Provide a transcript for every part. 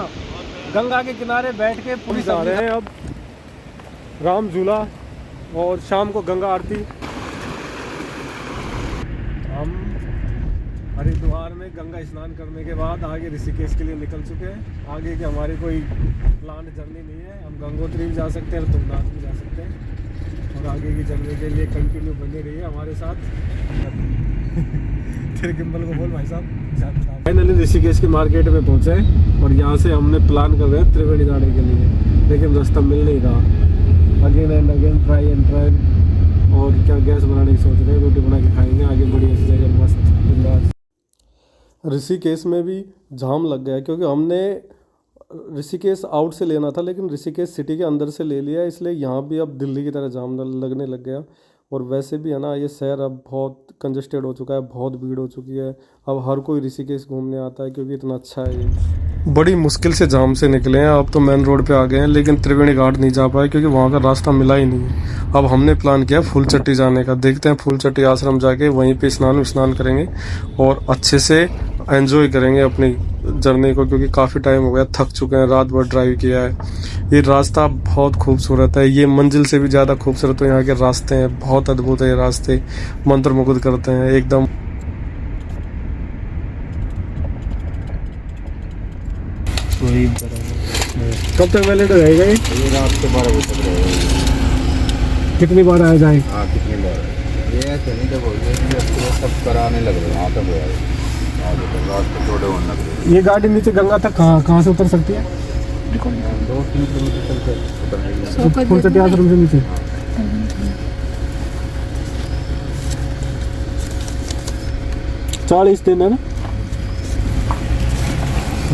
यहाँ गंगा के किनारे बैठ के पूरी जा रहे हैं अब राम झूला और शाम को गंगा आरती। हम हरिद्वार में गंगा स्नान करने के बाद आगे ऋषिकेश के लिए निकल चुके हैं। आगे की हमारी कोई प्लान जर्नी नहीं है। हम गंगोत्री भी जा सकते हैं, तुंगनाथ भी जा सकते हैं और आगे की जर्नी के लिए कंटिन्यू बने रहिए हमारे साथ। फिर गिम्बल को बोल भाई साहब। फाइनली ऋषिकेश की मार्केट में पहुंचे और यहाँ से हमने प्लान कर रहे हैं त्रिवेणी जाने के लिए, लेकिन रास्ता मिल नहीं रहा। Again and again try and try. और क्या गैस बनाने की सोच रहे हैं, रोटी बना के खाएंगे आगे बढ़िया से जगह मस्त बिंदास। ऋषिकेश में भी जाम लग गया क्योंकि हमने ऋषिकेश आउट से लेना था, लेकिन ऋषिकेश सिटी के अंदर से ले लिया, इसलिए यहाँ भी अब दिल्ली की तरह जाम लगने लग गया। और वैसे भी है ना, ये शहर अब बहुत कंजस्टेड हो चुका है, बहुत भीड़ हो चुकी है। अब हर कोई ऋषिकेश घूमने आता है क्योंकि इतना अच्छा है ये। बड़ी मुश्किल से जाम से निकले हैं, अब तो मेन रोड पे आ गए हैं, लेकिन त्रिवेणी घाट नहीं जा पाए क्योंकि वहाँ का रास्ता मिला ही नहीं है। अब हमने प्लान किया फूलचट्टी जाने का, देखते हैं फूलचट्टी आश्रम जाके वहीं पे स्नान करेंगे और अच्छे से एंजॉय करेंगे अपनी जर्नी को, क्योंकि काफ़ी टाइम हो गया, थक चुके हैं, रात भर ड्राइव किया है। ये रास्ता बहुत खूबसूरत है, ये मंजिल से भी ज़्यादा खूबसूरत तो यहाँ के रास्ते हैं, बहुत अद्भुत है ये रास्ते, मंत्रमुग्ध करते हैं एकदम। कब तक वैलिड रहेगा ये? रात के 12 बजे तक रहेगा। कितनी बार आया जाए? हाँ कितनी बार है ये ऐसे नहीं तो बोलते सब कराने लग रहे हैं। वहाँ तक रास्ते थोड़े होने लग रहे। ये गाड़ी नीचे गंगा तक कहाँ से उतर सकती है? 2-3 किलोमीटर चलकर उतर फूलचट्टी आश्रम से नीचे। चालीस दिन है ना?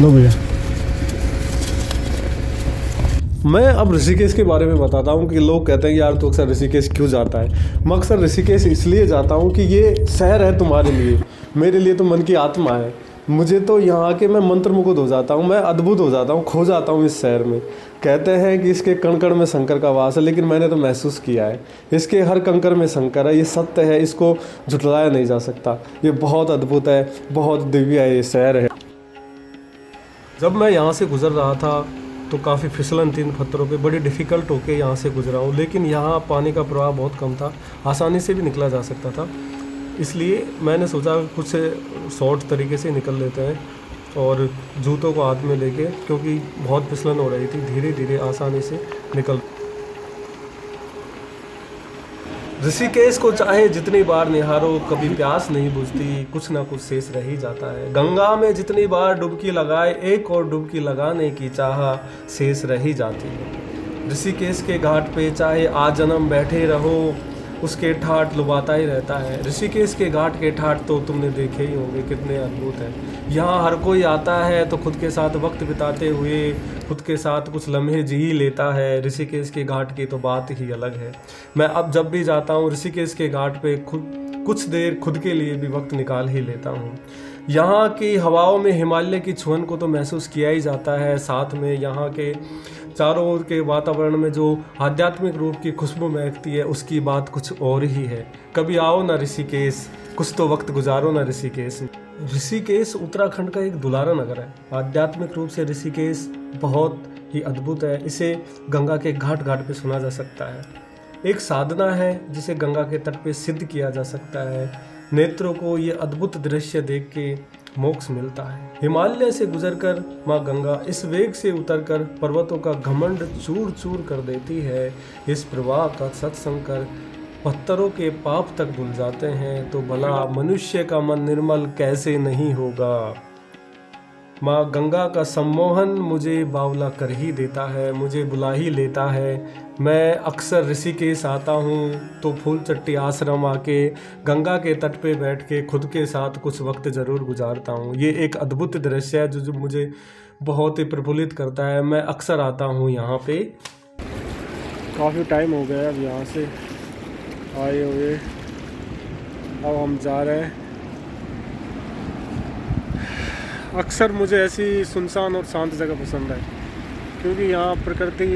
लो भैया, मैं अब ऋषिकेश के बारे में बताता हूँ कि लोग कहते हैं कि यार तू अक्सर ऋषिकेश क्यों जाता है। मैं अक्सर ऋषिकेश इसलिए जाता हूँ कि ये शहर है तुम्हारे लिए, मेरे लिए तो मन की आत्मा है। मुझे तो यहाँ आके मैं मंत्रमुग्ध हो जाता हूँ, मैं अद्भुत हो जाता हूँ, खो जाता हूँ इस शहर में। कहते हैं कि इसके कण कण में शंकर का वास है, लेकिन मैंने तो महसूस किया है इसके हर कंकर में शंकर है। ये सत्य है, इसको झुठलाया नहीं जा सकता। ये बहुत अद्भुत है, बहुत दिव्य है ये शहर है। जब मैं यहाँ से गुजर रहा था तो काफ़ी फिसलन थी, पत्थरों पे बड़ी डिफ़िकल्ट होके यहाँ से गुजरा हूँ, लेकिन यहाँ पानी का प्रवाह बहुत कम था, आसानी से भी निकला जा सकता था। इसलिए मैंने सोचा कुछ शॉर्ट तरीके से निकल लेते हैं और जूतों को हाथ में लेके, क्योंकि बहुत फिसलन हो रही थी, धीरे धीरे आसानी से निकल। ऋषिकेश को चाहे जितनी बार निहारो कभी प्यास नहीं बुझती, कुछ ना कुछ शेष रह ही जाता है। गंगा में जितनी बार डुबकी लगाए एक और डुबकी लगाने की चाह शेष रह ही जाती है। ऋषिकेश के घाट पे चाहे आजन्म बैठे रहो, उसके ठाट लुभाता ही रहता है। ऋषिकेश के घाट के ठाट तो तुमने देखे ही होंगे, कितने अद्भुत हैं। यहाँ हर कोई आता है तो खुद के साथ वक्त बिताते हुए खुद के साथ कुछ लम्हे जी ही लेता है। ऋषिकेश के घाट की तो बात ही अलग है। मैं अब जब भी जाता हूँ ऋषिकेश के घाट पे कुछ देर खुद के लिए भी वक्त निकाल ही लेता हूँ। यहाँ की हवाओं में हिमालय की छुअन को तो महसूस किया ही जाता है, साथ में यहाँ के चारों ओर के वातावरण में जो आध्यात्मिक रूप की खुशबू महकती है उसकी बात कुछ और ही है। कभी आओ ना ऋषिकेश, कुछ तो वक्त गुजारो ना ऋषिकेश। ऋषिकेश उत्तराखंड का एक दुलारा नगर है। आध्यात्मिक रूप से ऋषिकेश बहुत ही अद्भुत है। इसे गंगा के घाट घाट पे सुना जा सकता है। एक साधना है जिसे गंगा के तट पे सिद्ध किया जा सकता है। नेत्रों को ये अद्भुत दृश्य देख के मोक्ष मिलता है। हिमालय से गुजरकर माँ गंगा इस वेग से उतरकर पर्वतों का घमंड चूर चूर कर देती है। इस प्रवाह का सत्संग कर पत्थरों के पाप तक धुल जाते हैं, तो भला मनुष्य का मन निर्मल कैसे नहीं होगा। माँ गंगा का सम्मोहन मुझे बावला कर ही देता है, मुझे बुला ही लेता है। मैं अक्सर ऋषिकेश आता हूँ तो फूलचट्टी आश्रम आके गंगा के तट पे बैठ के खुद के साथ कुछ वक्त ज़रूर गुजारता हूँ। ये एक अद्भुत दृश्य है जो मुझे बहुत ही प्रफुल्लित करता है। मैं अक्सर आता हूँ यहाँ पे। काफ़ी टाइम हो गया अब यहाँ से आए हुए, अब हम जा रहे हैं। अक्सर मुझे ऐसी सुनसान और शांत जगह पसंद है, क्योंकि यहाँ प्रकृति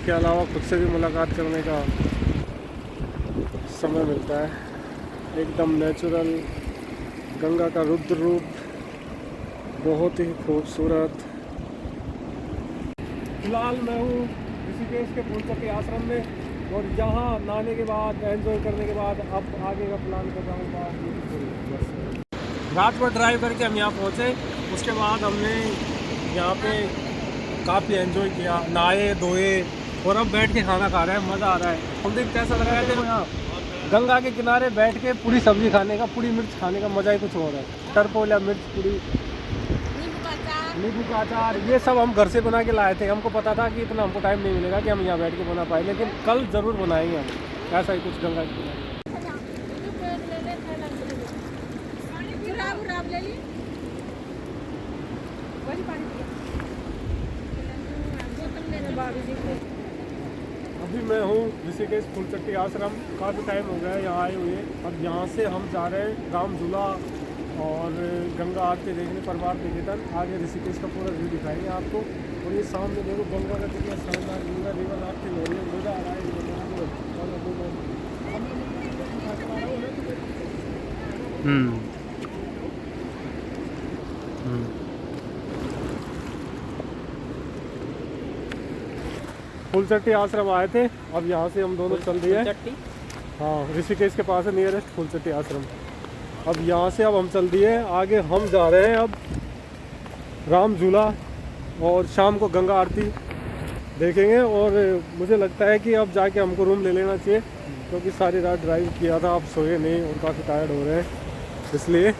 के अलावा खुद से भी मुलाकात करने का समय मिलता है। एकदम नेचुरल गंगा का रुद्र रूप बहुत ही खूबसूरत फिलहाल मैं हूँ ऋषिकेश के फूलचक्की आश्रम में, और यहाँ नहाने के बाद एंजॉय करने के बाद अब आगे का प्लान कर रहा हूँ। रात भर ड्राइव करके हम यहाँ पहुँचे, उसके बाद हमने यहाँ पे काफ़ी एंजॉय किया, नहाए धोए, और अब बैठ के खाना खा रहे हैं, मज़ा आ रहा है। हम देख कैसा लग रहा है देखो, यहाँ गंगा के किनारे बैठ के पूरी सब्जी खाने का, पूरी मिर्च खाने का मज़ा ही कुछ और है। टरपोला मिर्च पूरी, नींबू का अचार, ये सब हम घर से बना के लाए थे। हमको पता था कि इतना हमको टाइम नहीं मिलेगा कि हम यहाँ बैठ के बना पाए, लेकिन कल ज़रूर बनाएंगे हम ऐसा ही कुछ गंगा के किनारे। अभी मैं हूँ ऋषिकेश फूलचक्की आश्रम, काफ़ी टाइम हो गया है यहाँ आए हुए। अब यहाँ से हम जा रहे हैं राम झूला और गंगा आरती देखने, परमार निकेतन। आगे ऋषिकेश का पूरा व्यू दिखाएंगे आपको। और ये सामने देखो गंगा का कितना शानदार गंगा रिवर राफ्टिंग हो रही है, मज़ा आ रहा है। फूलचट्टी आश्रम आए थे, अब यहाँ से हम दोनों चल दिए। हाँ, ऋषिकेश के पास है नियरेस्ट फूलचट्टी आश्रम। अब यहाँ से अब हम चल दिए आगे, हम जा रहे हैं अब राम झूला, और शाम को गंगा आरती देखेंगे। और मुझे लगता है कि अब जाके हमको रूम ले लेना चाहिए, क्योंकि सारी रात ड्राइव किया था, अब सोए नहीं और काफ़ी टायर्ड हो रहे हैं इसलिए।